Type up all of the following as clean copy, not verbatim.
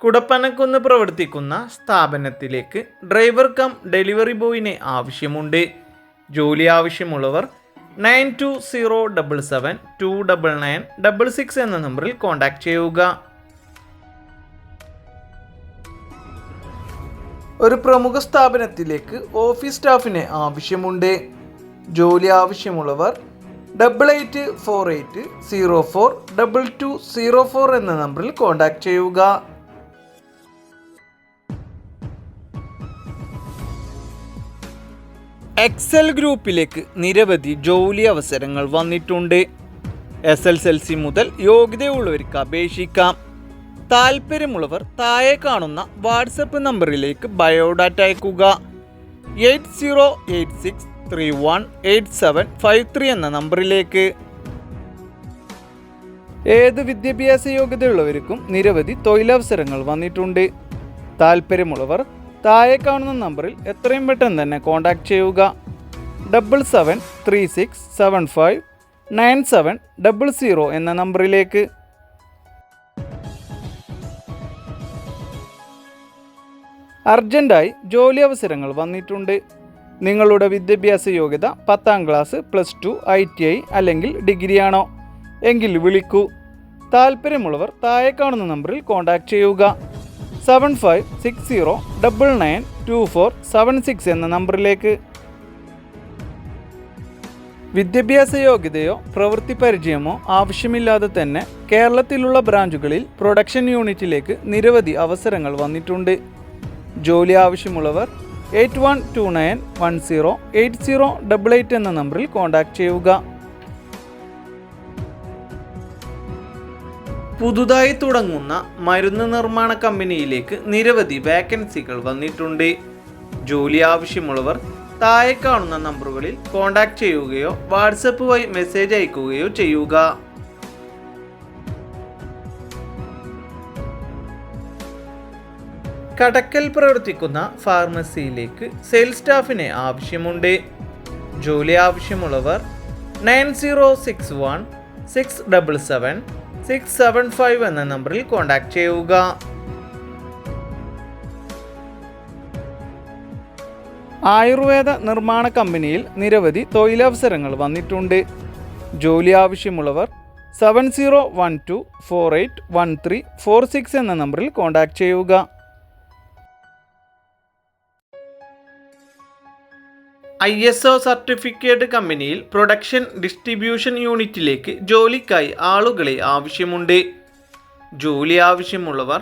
കുടപ്പനക്കുന്ന് പ്രവർത്തിക്കുന്ന സ്ഥാപനത്തിലേക്ക് driver cum delivery ബോയിനെ ആവശ്യമുണ്ട്. ജോലി ആവശ്യമുള്ളവർ 9207729966 എന്ന നമ്പറിൽ കോൺടാക്റ്റ് ചെയ്യുക. ഒരു പ്രമുഖ സ്ഥാപനത്തിലേക്ക് ഓഫീസ് സ്റ്റാഫിനെ ആവശ്യമുണ്ട്. ജോലി ആവശ്യമുള്ളവർ 8848042204 എന്ന നമ്പറിൽ കോൺടാക്റ്റ് ചെയ്യുക. എക്സൽ ഗ്രൂപ്പിലേക്ക് നിരവധി ജോലി അവസരങ്ങൾ വന്നിട്ടുണ്ട്. SSLC മുതൽ യോഗ്യതയുള്ളവർക്ക് അപേക്ഷിക്കാം. താല്പര്യമുള്ളവർ താഴെ കാണുന്ന വാട്സപ്പ് നമ്പറിലേക്ക് ബയോഡാറ്റ അയക്കുക. 8086318753 എന്ന നമ്പറിലേക്ക്. ഏത് വിദ്യാഭ്യാസ യോഗ്യതയുള്ളവർക്കും നിരവധി തൊഴിലവസരങ്ങൾ വന്നിട്ടുണ്ട്. താല്പര്യമുള്ളവർ താഴെ കാണുന്ന നമ്പറിൽ എത്രയും പെട്ടെന്ന് തന്നെ കോൺടാക്റ്റ് ചെയ്യുക. 7736759700 എന്ന നമ്പറിലേക്ക്. അർജൻറ്റായി ജോലി അവസരങ്ങൾ വന്നിട്ടുണ്ട്. നിങ്ങളുടെ വിദ്യാഭ്യാസ യോഗ്യത 10ാം ക്ലാസ്, +2, ITI അല്ലെങ്കിൽ ഡിഗ്രിയാണോ എങ്കിൽ വിളിക്കൂ. താല്പര്യമുള്ളവർ താഴെ കാണുന്ന നമ്പറിൽ കോൺടാക്റ്റ് ചെയ്യുക. 7560992476 എന്ന നമ്പറിലേക്ക്. വിദ്യാഭ്യാസ യോഗ്യതയോ പ്രവൃത്തി പരിചയമോ ആവശ്യമില്ലാതെ തന്നെ കേരളത്തിലുള്ള ബ്രാഞ്ചുകളിൽ പ്രൊഡക്ഷൻ യൂണിറ്റിലേക്ക് നിരവധി അവസരങ്ങൾ വന്നിട്ടുണ്ട്. ജോലി ആവശ്യമുള്ളവർ 8129108088 എന്ന നമ്പറിൽ കോൺടാക്റ്റ് ചെയ്യുക. പുതുതായി തുടങ്ങുന്ന മരുന്ന് നിർമ്മാണ കമ്പനിയിലേക്ക് നിരവധി വാക്കൻസികൾ വന്നിട്ടുണ്ട്. ജോലി ആവശ്യമുള്ളവർ താഴെ കാണുന്ന നമ്പറുകളിൽ കോൺടാക്റ്റ് ചെയ്യുകയോ വാട്സപ്പ് വഴി മെസ്സേജ് അയക്കുകയോ ചെയ്യുക. കടക്കൽ പ്രവർത്തിക്കുന്ന ഫാർമസിയിലേക്ക് സെയിൽസ് സ്റ്റാഫിനെ ആവശ്യമുണ്ട്. ജോലി ആവശ്യമുള്ളവർ 9061677675 എന്ന നമ്പറിൽ കോൺടാക്റ്റ് ചെയ്യുക. ആയുർവേദ നിർമ്മാണ കമ്പനിയിൽ നിരവധി തൊഴിലവസരങ്ങൾ വന്നിട്ടുണ്ട്. ജോലി ആവശ്യമുള്ളവർ 7012481346 എന്ന നമ്പറിൽ കോൺടാക്റ്റ് ചെയ്യുക. ISO സർട്ടിഫിക്കറ്റ് കമ്പനിയിൽ പ്രൊഡക്ഷൻ ഡിസ്ട്രിബ്യൂഷൻ യൂണിറ്റിലേക്ക് ജോലിക്കായി ആളുകളെ ആവശ്യമുണ്ട്. ജോലി ആവശ്യമുള്ളവർ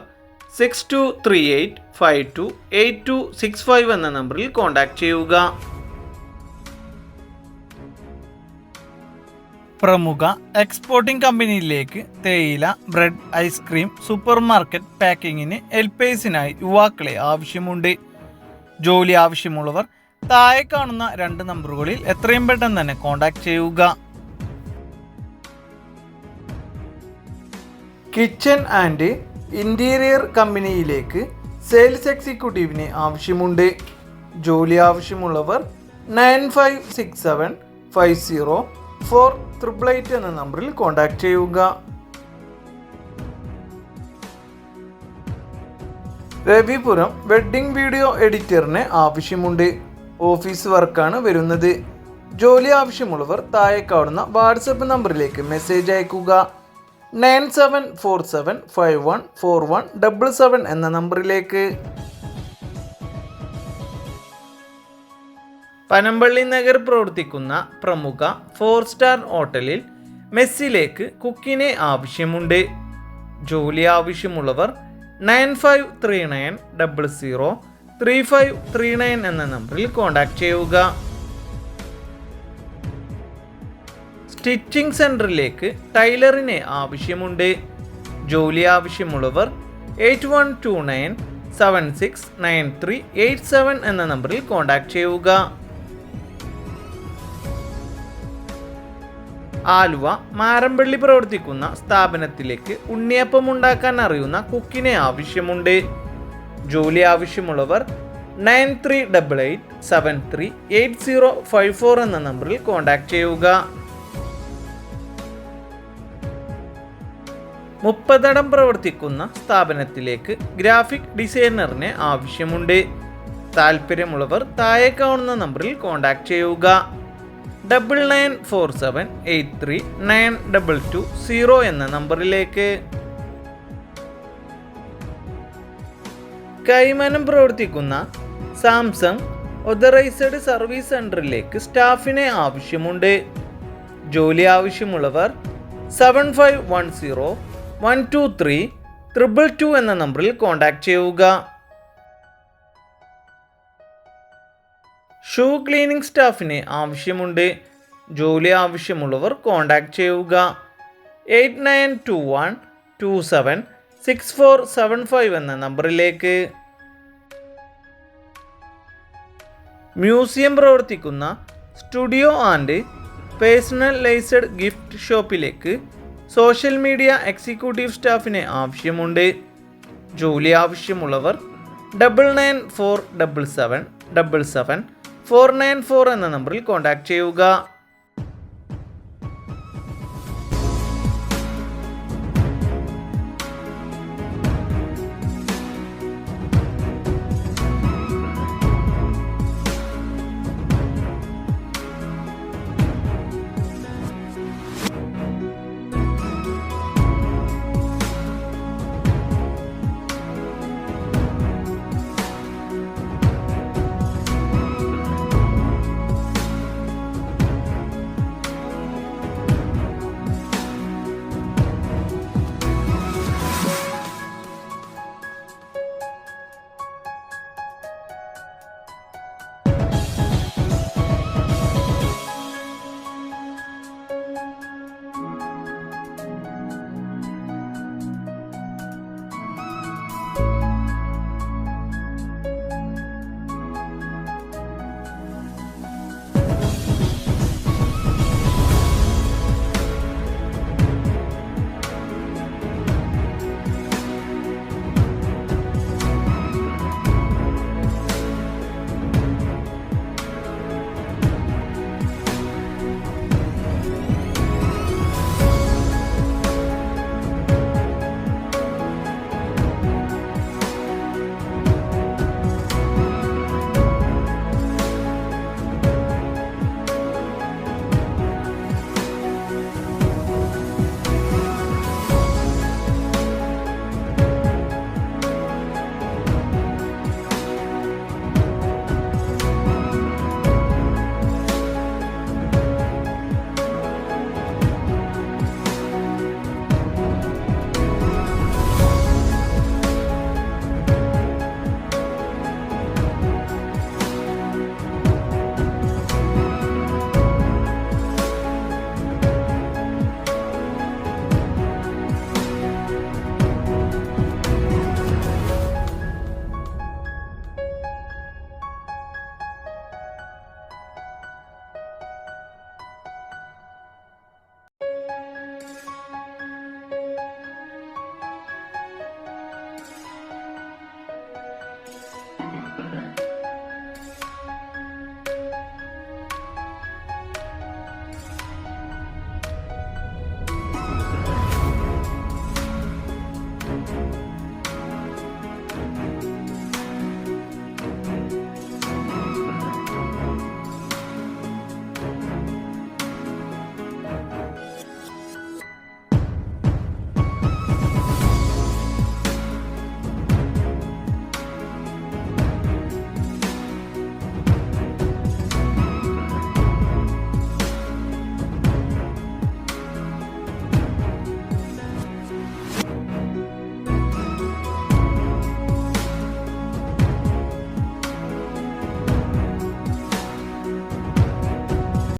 6238528265 എന്ന നമ്പറിൽ കോൺടാക്റ്റ് ചെയ്യുക. പ്രമുഖ എക്സ്പോർട്ടിംഗ് കമ്പനിയിലേക്ക് തേയില, ബ്രെഡ്, ഐസ്ക്രീം, സൂപ്പർ മാർക്കറ്റ് പാക്കിങ്ങിന് ഹെൽപ്പേഴ്സിനായി യുവാക്കളെ ആവശ്യമുണ്ട്. ജോലി ആവശ്യമുള്ളവർ താഴെ കാണുന്ന 2 നമ്പറുകളിൽ എത്രയും പെട്ടെന്ന് തന്നെ കോൺടാക്റ്റ് ചെയ്യുക. കിച്ചൺ ആൻഡ് ഇൻറ്റീരിയർ കമ്പനിയിലേക്ക് സെയിൽസ് എക്സിക്യൂട്ടീവിനെ ആവശ്യമുണ്ട്. ജോലി ആവശ്യമുള്ളവർ 9567504888 എന്ന നമ്പറിൽ കോൺടാക്റ്റ് ചെയ്യുക. രവിപുരം വെഡ്ഡിംഗ് വീഡിയോ എഡിറ്ററിന് ആവശ്യമുണ്ട്. ഓഫീസ് വർക്കാണ് വരുന്നത്. ജോലി ആവശ്യമുള്ളവർ താഴെ കാണുന്ന വാട്സപ്പ് നമ്പറിലേക്ക് മെസ്സേജ് അയക്കുക. 9747514177 എന്ന നമ്പറിലേക്ക്. പനമ്പള്ളി നഗർ പ്രവർത്തിക്കുന്ന പ്രമുഖ 4 സ്റ്റാർ ഹോട്ടലിൽ മെസ്സിലേക്ക് കുക്കിനെ ആവശ്യമുണ്ട്. ജോലി ആവശ്യമുള്ളവർ 9539003539 എന്ന നമ്പറിൽ കോൺടാക്റ്റ് ചെയ്യുക. സ്റ്റിച്ചിങ് സെൻറ്ററിലേക്ക് ടൈലറിനെ ആവശ്യമുണ്ട്. ജോലി ആവശ്യമുള്ളവർ 8129769387 എന്ന നമ്പറിൽ കോൺടാക്റ്റ് ചെയ്യുക. ആലുവ മാരമ്പള്ളി പ്രവർത്തിക്കുന്ന സ്ഥാപനത്തിലേക്ക് ഉണ്ണിയപ്പം ഉണ്ടാക്കാൻ അറിയുന്ന കുക്കിനെ ആവശ്യമുണ്ട്. ജോലി ആവശ്യമുള്ളവർ 9388738054 എന്ന നമ്പറിൽ കോൺടാക്റ്റ് ചെയ്യുക. 30 പ്രവർത്തിക്കുന്ന സ്ഥാപനത്തിലേക്ക് ഗ്രാഫിക് ഡിസൈനറിനെ ആവശ്യമുണ്ട്. താല്പര്യമുള്ളവർ താഴെ കാണുന്ന നമ്പറിൽ കോൺടാക്ട് ചെയ്യുക. 9947839220 എന്ന നമ്പറിലേക്ക്. കൈമനം പ്രവർത്തിക്കുന്ന സാംസങ് ഓതറൈസ്ഡ് സർവീസ് സെൻ്ററിലേക്ക് സ്റ്റാഫിനെ ആവശ്യമുണ്ട്. ജോലി ആവശ്യമുള്ളവർ 7510123222 എന്ന നമ്പറിൽ കോൺടാക്ട് ചെയ്യുക. ഷൂ ക്ലീനിംഗ് സ്റ്റാഫിനെ ആവശ്യമുണ്ട്. ജോലി ആവശ്യമുള്ളവർ കോൺടാക്ട് ചെയ്യുക. 8921276475 എന്ന നമ്പറിലേക്ക്. മ്യൂസിയം പ്രവർത്തിക്കുന്ന സ്റ്റുഡിയോ ആൻഡ് പേഴ്സണലൈസ്ഡ് ഗിഫ്റ്റ് ഷോപ്പിലേക്ക് സോഷ്യൽ മീഡിയ എക്സിക്യൂട്ടീവ് സ്റ്റാഫിനെ ആവശ്യമുണ്ട്. ജോലി ആവശ്യമുള്ളവർ 9947777494 എന്ന നമ്പറിൽ കോൺടാക്ട് ചെയ്യുക.